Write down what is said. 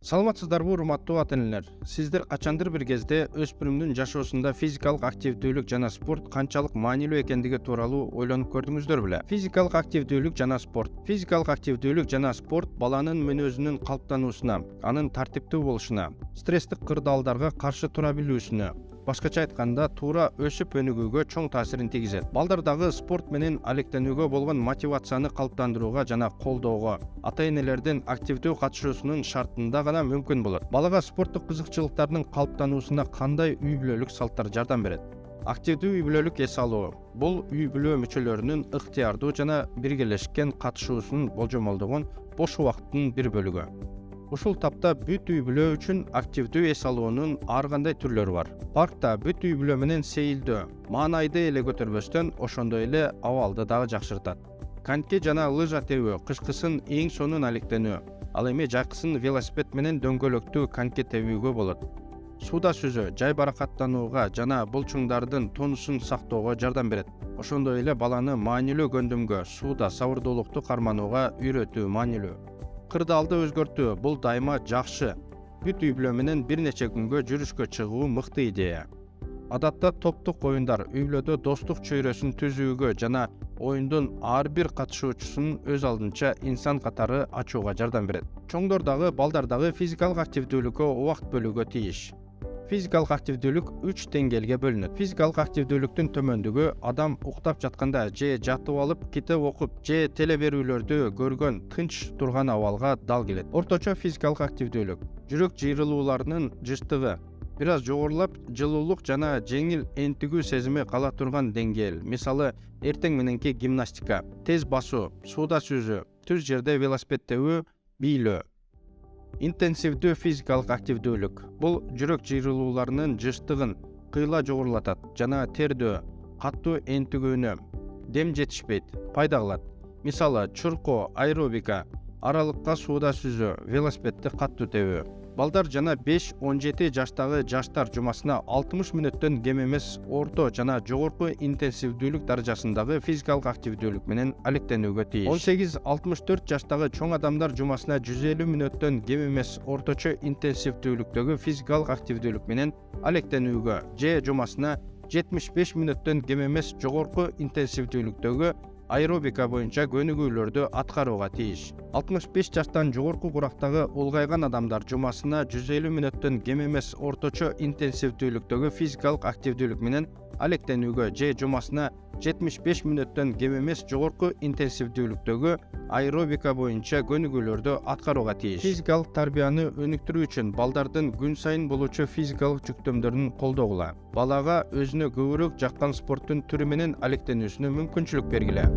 Саламатсыздарбы урматтуу ата-энелер? Сиздер качандыр бир кезде өспүрүмдүн жашоосунда физикалык активдүүлүк жана спорт канчалык маанилүү экендиги тууралуу ойлонуп көрдүңүздөр беле? Физикалык активдүүлүк жана спорт. Физикалык активдүүлүк жана спорт баланын мүнөзүнүн калыптануусуна, анын тартиптүү болушуна, стресстик кырдаалдарга каршы тура билүүсүнө, башкача айтканда туура өсүп өнүгүүгө чоң таасирин тийгизет. Балдардагы спорт менен алектенүүгө болгон мотивацияны калыптандырууга жана колдоого ата-энелердин активдүү катышуусунун шартында гана мүмкүн болот. Балага спорттук кызыкчылыктардын калыптануусуна кандай үй бүлөлүк салттар жардам берет? Активдүү үй бүлөлүк эс алуу бул үй бүлө мүчөлөрүнүн ыктыярдуу жана биргелешкен катышуусунун болжомолдогон бош убактынын бир бөлүгү. Ушул тапта бүт үй бүлө үчүн активдүү эс алуунун ар кандай түрлөрү бар. Паркта бүт үй бүлө менен сейилдөө маанайды эле көтөрбөстөн, ошондой эле абалды дагы жакшыртат. Коньки жана лыжа тебүү, кышкысын эң сонун алектенүү, ал эми жайкысын велосипед менен дөңгөлөктүү коньки тебүүгө болот. Сууда сүзүү жай баракаттанууга жана булчуңдардын тонусун сактоого жардам берет. Ошондой эле баланы маанилүү көндүмгө, сууда сабырдуулукту карманууга үйрөтүү маанилүү. Кырдаалды өзгөртүү бул дайыма жакшы. Бүт үй бүлө менен бир нече күнгө жүрүшкө чыгуу мыкты идея. Адатта топтук оюндар үй бүлөдө достук чөйрөсүн түзүүгө жана оюндун ар бир катышуучусунун өз алдынча инсан катары ачууга жардам берет. Чоңдор дагы балдар дагы физикалык активдүүлүккө убакыт бөлүүгө тийиш. Физикалык активдүүлүк 3 деңгээлге бөлүнөт. Физикалык активдүүлүктүн төмөндүгү адам уктап жатканда же жатып алып, китеп окуп, же телеберүүлөрдү көргөн тынч турган абалга дал келет. Орточо физикалык активдүүлүк жүрөк жыйрылууларынын жыштыгы, бир аз жогорулап, жылуулук жана жеңил энтигүү сезими кала турган деңгээл. Мисалы, эртең мененки гимнастика, тез басуу, сууда сүзүү, түз жерде велосипед тебүү, бийлөө. Интенсивдүү физикалык активдүүлүк бул жүрөк жыйрылууларынын жыштыгын кыйла жогорулатат жана тердөө, каттуу энтигүүнү дем жетишпейт пайда кылат. Мисалы, чуркоо, аэробика, аралыкка сууда сүзүү, велосипедди каттуу тебүү. Балдар жана 5-17 жаштагы жаштар жумасына 60 мүнөттөн кем эмес орто жана жогорку интенсивдүүлүк даражасындагы физикалык активдүүлүк менен алектенүүгө тийиш. 18-64 жаштагы чоң адамдар жумасына 150 мүнөттөн кем эмес орточо интенсивдүүлүктөгү физикалык активдүүлүк менен алектенүүгө же жумасына 75 мүнөттөн кем эмес жогорку интенсивдүүлүктөгү аэробика боюнча көнүгүүлөрдү аткарууга тийиш. 65 жаштан жогорку курактагы улгайган адамдар жумасына 150 мүнөттөн кем эмес орточо интенсивдүүлүктөгү физикалык активдүүлүк менен алектенүүгө же жумасына 75 мүнөттөн кем эмес жогорку интенсивдүүлүктөгү аэробика боюнча көнүгүүлөрдү аткарууга тийиш. Физикалык тарбияны өнүктүрүү үчүн балдардын күн сайын болуучу физикалык жүктөмдөрүн колдогула. Балага өзүнө көбүрөөк жаккан спорттун түрү менен алектенүүсүнө мүмкүнчүлүк бергиле.